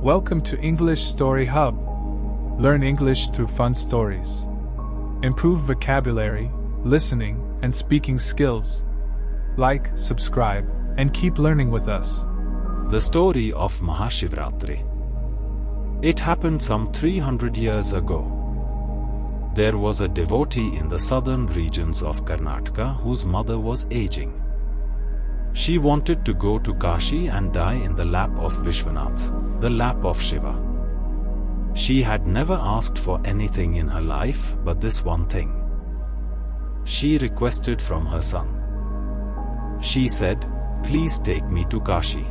Welcome to English Story Hub. Learn English through fun stories. Improve vocabulary, listening, and speaking skills. Like, subscribe, and keep learning with us. The story of MahaShivratri. It happened some 300 years ago. There was a devotee in the southern regions of Karnataka whose mother was aging. She wanted to go to Kashi and die in the lap of Vishwanath, the lap of Shiva. She had never asked for anything in her life but this one thing. She requested from her son. She said, "Please take me to Kashi.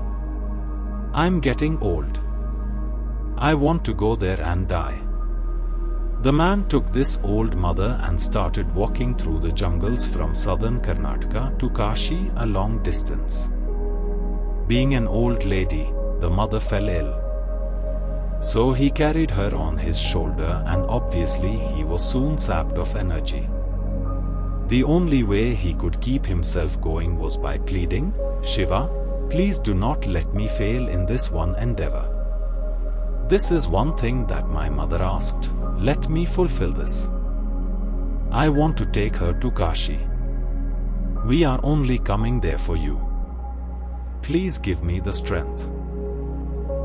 I'm getting old. I want to go there and die." The man took this old mother and started walking through the jungles from southern Karnataka to Kashi, a long distance. Being an old lady, the mother fell ill. So he carried her on his shoulder and obviously he was soon sapped of energy. The only way he could keep himself going was by pleading, "Shiva, please do not let me fail in this one endeavor. This is one thing that my mother asked. Let me fulfill this. I want to take her to Kashi. We are only coming there for you. Please give me the strength."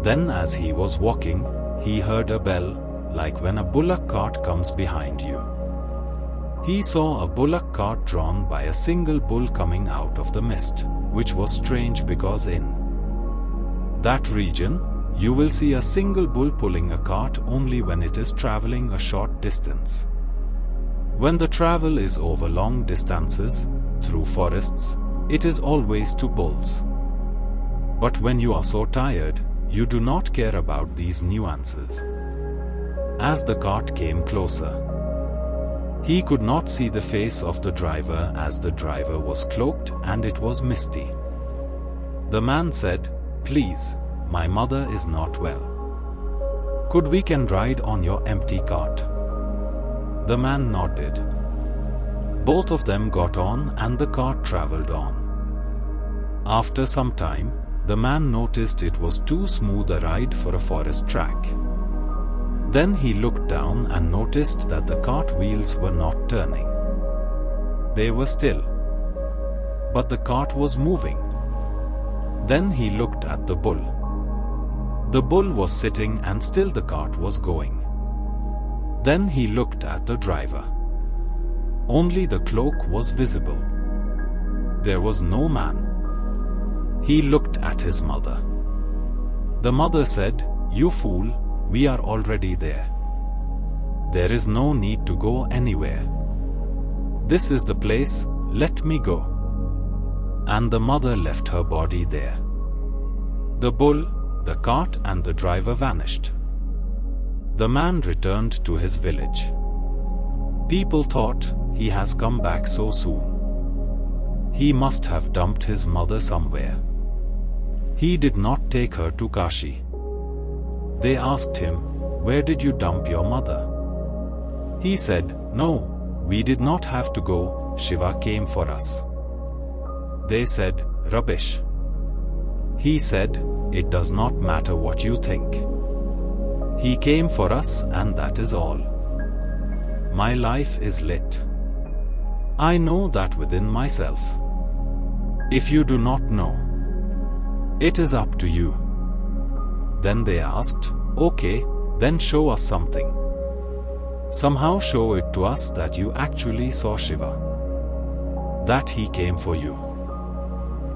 Then as he was walking, he heard a bell, like when a bullock cart comes behind you. He saw a bullock cart drawn by a single bull coming out of the mist, which was strange because in that region, you will see a single bull pulling a cart only when it is traveling a short distance. When the travel is over long distances, through forests, it is always two bulls. But when you are so tired, you do not care about these nuances. As the cart came closer, he could not see the face of the driver as the driver was cloaked and it was misty. The man said, "Please, my mother is not well. Could we can ride on your empty cart?" The man nodded. Both of them got on and the cart traveled on. After some time, the man noticed it was too smooth a ride for a forest track. Then he looked down and noticed that the cart wheels were not turning. They were still. But the cart was moving. Then he looked at the bull. The bull was sitting and still the cart was going. Then he looked at the driver. Only the cloak was visible. There was no man. He looked at his mother. The mother said, "You fool, we are already there. There is no need to go anywhere. This is the place, let me go." And the mother left her body there. The bull, the cart and the driver vanished. The man returned to his village. People thought, he has come back so soon. He must have dumped his mother somewhere. He did not take her to Kashi. They asked him, "Where did you dump your mother?" He said, "No, we did not have to go, Shiva came for us." They said, "Rubbish." He said, "It does not matter what you think. He came for us and that is all. My life is lit. I know that within myself. If you do not know, it is up to you." Then they asked, "Okay, then show us something. Somehow show it to us that you actually saw Shiva. That he came for you."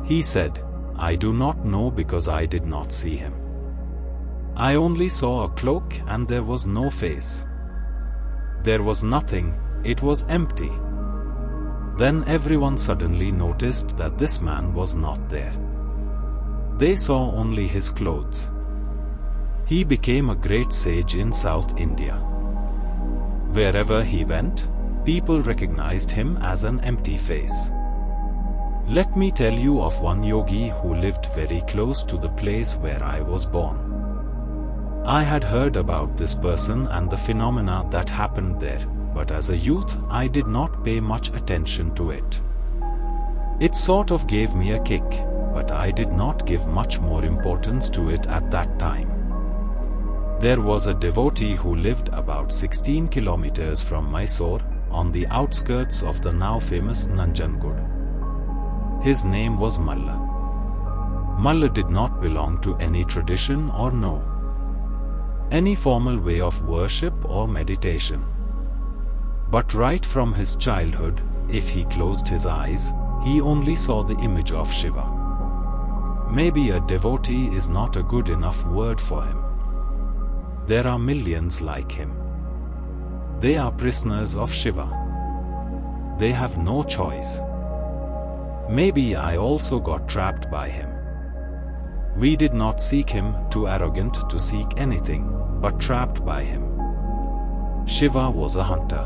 He said, "I do not know because I did not see him. I only saw a cloak and there was no face. There was nothing, it was empty." Then everyone suddenly noticed that this man was not there. They saw only his clothes. He became a great sage in South India. Wherever he went, people recognized him as an empty face. Let me tell you of one yogi who lived very close to the place where I was born. I had heard about this person and the phenomena that happened there, but as a youth I did not pay much attention to it. It sort of gave me a kick, but I did not give much more importance to it at that time. There was a devotee who lived about 16 kilometers from Mysore, on the outskirts of the now famous Nanjangud. His name was Malla. Malla did not belong to any tradition or know any formal way of worship or meditation. But right from his childhood, if he closed his eyes, he only saw the image of Shiva. Maybe a devotee is not a good enough word for him. There are millions like him. They are prisoners of Shiva. They have no choice. Maybe I also got trapped by him. We did not seek him, too arrogant to seek anything, but trapped by him. Shiva was a hunter.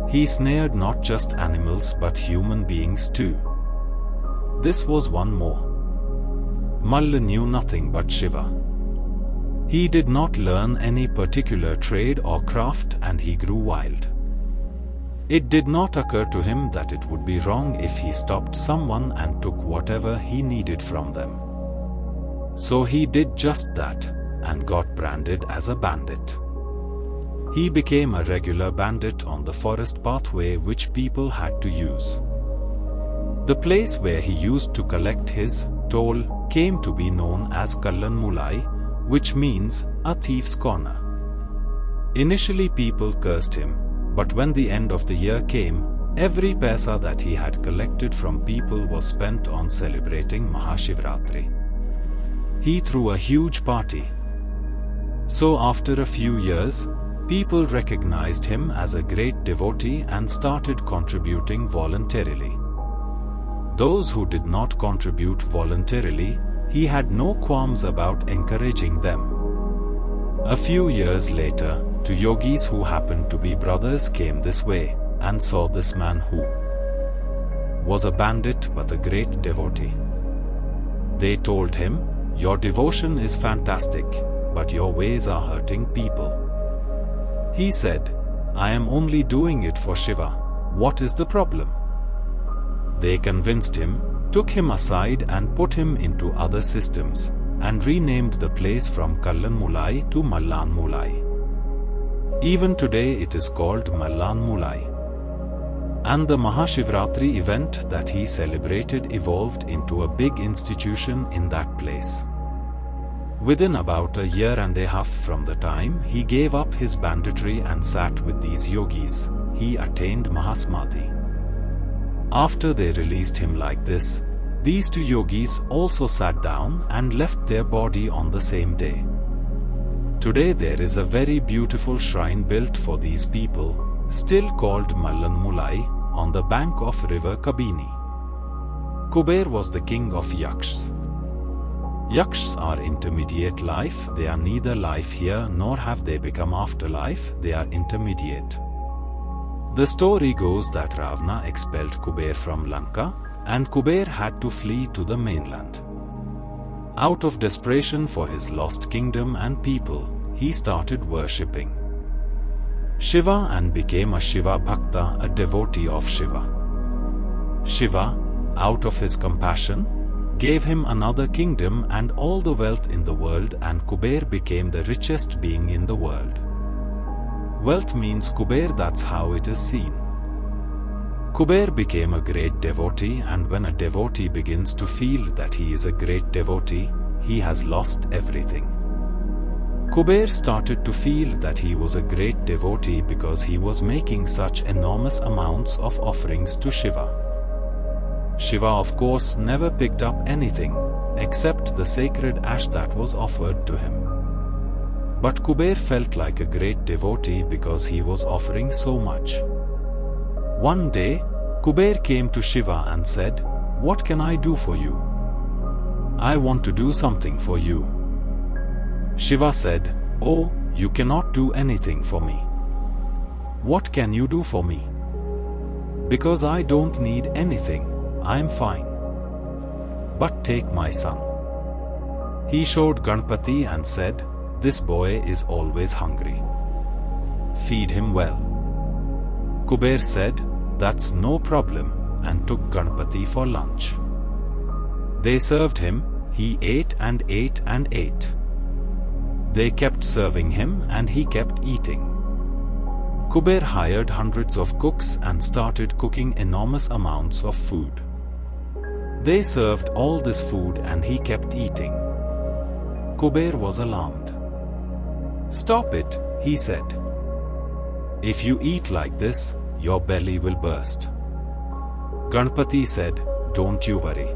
He snared not just animals but human beings too. This was one more. Malla knew nothing but Shiva. He did not learn any particular trade or craft, and he grew wild. It did not occur to him that it would be wrong if he stopped someone and took whatever he needed from them. So he did just that, and got branded as a bandit. He became a regular bandit on the forest pathway which people had to use. The place where he used to collect his toll came to be known as Kallan Mulai, which means a thief's corner. Initially people cursed him, but when the end of the year came, every paisa that he had collected from people was spent on celebrating MahaShivratri. He threw a huge party. So after a few years, people recognized him as a great devotee and started contributing voluntarily. Those who did not contribute voluntarily, he had no qualms about encouraging them. A few years later, two yogis who happened to be brothers came this way and saw this man who was a bandit but a great devotee. They told him, "Your devotion is fantastic, but your ways are hurting people." He said, "I am only doing it for Shiva. What is the problem?" They convinced him, took him aside and put him into other systems, and renamed the place from Kallan Mulai to Mallan Mulai. Even today it is called Mallan Mulai. And the MahaShivratri event that he celebrated evolved into a big institution in that place. Within about a year and a half from the time he gave up his banditry and sat with these yogis, he attained Mahasamadhi. After they released him like this, these two yogis also sat down and left their body on the same day. Today there is a very beautiful shrine built for these people, still called Mallan Mulai, on the bank of river Kabini. Kuber was the king of Yakshas. Yakshas are intermediate life, they are neither life here nor have they become afterlife, they are intermediate. The story goes that Ravana expelled Kuber from Lanka, and Kuber had to flee to the mainland. Out of desperation for his lost kingdom and people, he started worshipping Shiva and became a Shiva Bhakta, a devotee of Shiva. Shiva, out of his compassion, gave him another kingdom and all the wealth in the world, and Kuber became the richest being in the world. Wealth means Kuber, that's how it is seen. Kuber became a great devotee, and when a devotee begins to feel that he is a great devotee, he has lost everything. Kuber started to feel that he was a great devotee because he was making such enormous amounts of offerings to Shiva. Shiva, of course, never picked up anything, except the sacred ash that was offered to him. But Kuber felt like a great devotee because he was offering so much. One day, Kuber came to Shiva and said, "What can I do for you? I want to do something for you." Shiva said, "Oh, you cannot do anything for me." "What can you do for me?" "Because I don't need anything, I am fine." "But take my son." He showed Ganpati and said, "This boy is always hungry. Feed him well." Kuber said, "That's no problem," and took Ganpati for lunch. They served him, he ate and ate and ate. They kept serving him and he kept eating. Kuber hired hundreds of cooks and started cooking enormous amounts of food. They served all this food and he kept eating. Kuber was alarmed. "Stop it," he said. "If you eat like this, your belly will burst." Ganpati said, "Don't you worry.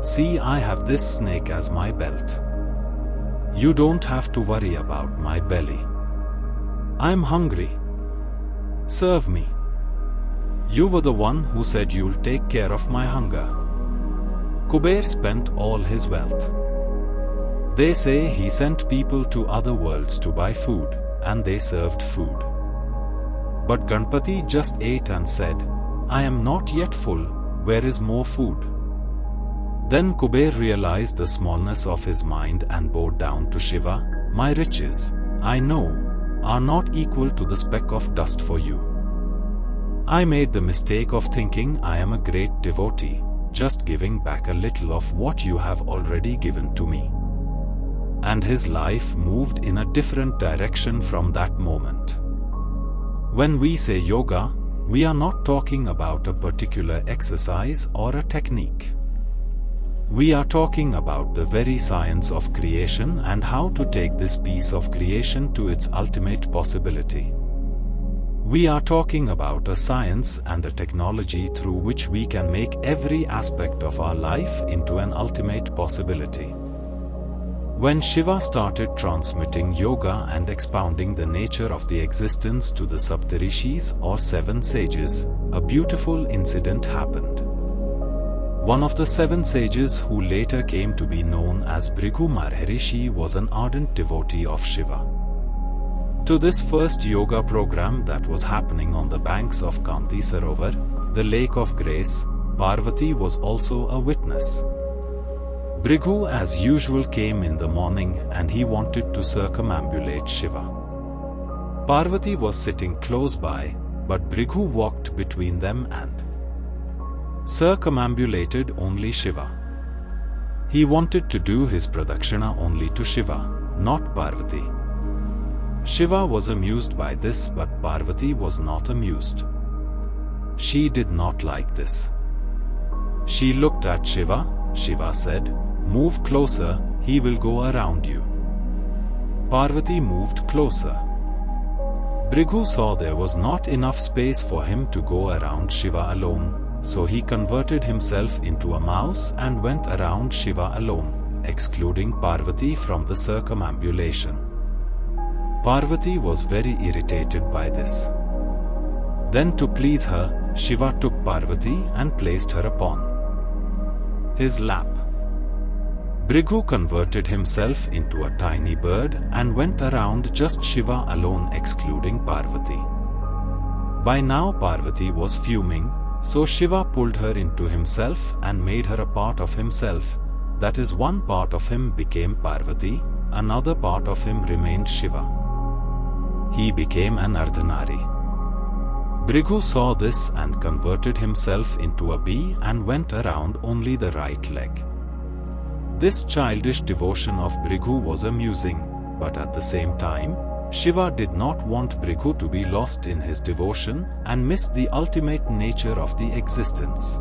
See, I have this snake as my belt. You don't have to worry about my belly. I'm hungry. Serve me. You were the one who said you'll take care of my hunger." Kuber spent all his wealth. They say he sent people to other worlds to buy food, and they served food. But Ganpati just ate and said, "I am not yet full, where is more food?" Then Kuber realized the smallness of his mind and bowed down to Shiva. "My riches, I know, are not equal to the speck of dust for you. I made the mistake of thinking I am a great devotee, just giving back a little of what you have already given to me." And his life moved in a different direction from that moment. When we say yoga, we are not talking about a particular exercise or a technique. We are talking about the very science of creation and how to take this piece of creation to its ultimate possibility. We are talking about a science and a technology through which we can make every aspect of our life into an ultimate possibility. When Shiva started transmitting yoga and expounding the nature of the existence to the Saptarishis or 7 sages, a beautiful incident happened. One of the 7 sages who later came to be known as Bhrigu Maharishi was an ardent devotee of Shiva. To this first yoga program that was happening on the banks of Kanti Sarovar, the lake of grace, Parvati was also a witness. Bhrigu as usual came in the morning and he wanted to circumambulate Shiva. Parvati was sitting close by, but Bhrigu walked between them and circumambulated only Shiva. He wanted to do his pradakshina only to Shiva, not Parvati. Shiva was amused by this, but Parvati was not amused. She did not like this. She looked at Shiva. Shiva said, "Move closer, he will go around you." Parvati moved closer. Bhrigu saw there was not enough space for him to go around Shiva alone, so he converted himself into a mouse and went around Shiva alone, excluding Parvati from the circumambulation. Parvati was very irritated by this. Then, to please her, Shiva took Parvati and placed her upon his lap. Bhrigu converted himself into a tiny bird and went around just Shiva alone, excluding Parvati. By now Parvati was fuming, so Shiva pulled her into himself and made her a part of himself. That is, one part of him became Parvati, another part of him remained Shiva. He became an Ardhanari. Bhrigu saw this and converted himself into a bee and went around only the right leg. This childish devotion of Bhrigu was amusing, but at the same time, Shiva did not want Bhrigu to be lost in his devotion and miss the ultimate nature of the existence.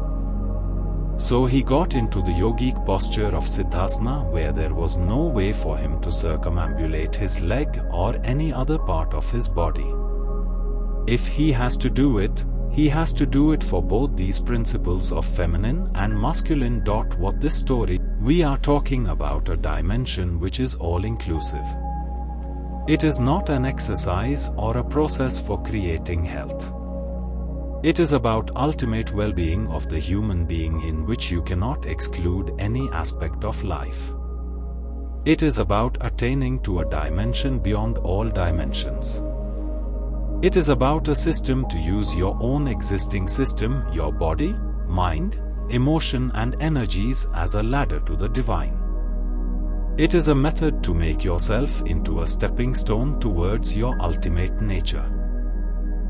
So he got into the yogic posture of Siddhasana, where there was no way for him to circumambulate his leg or any other part of his body. If he has to do it, he has to do it for both these principles of feminine and masculine. What this story, we are talking about a dimension which is all-inclusive. It is not an exercise or a process for creating health. It is about ultimate well-being of the human being, in which you cannot exclude any aspect of life. It is about attaining to a dimension beyond all dimensions. It is about a system to use your own existing system, your body, mind, emotion and energies as a ladder to the divine. It is a method to make yourself into a stepping stone towards your ultimate nature.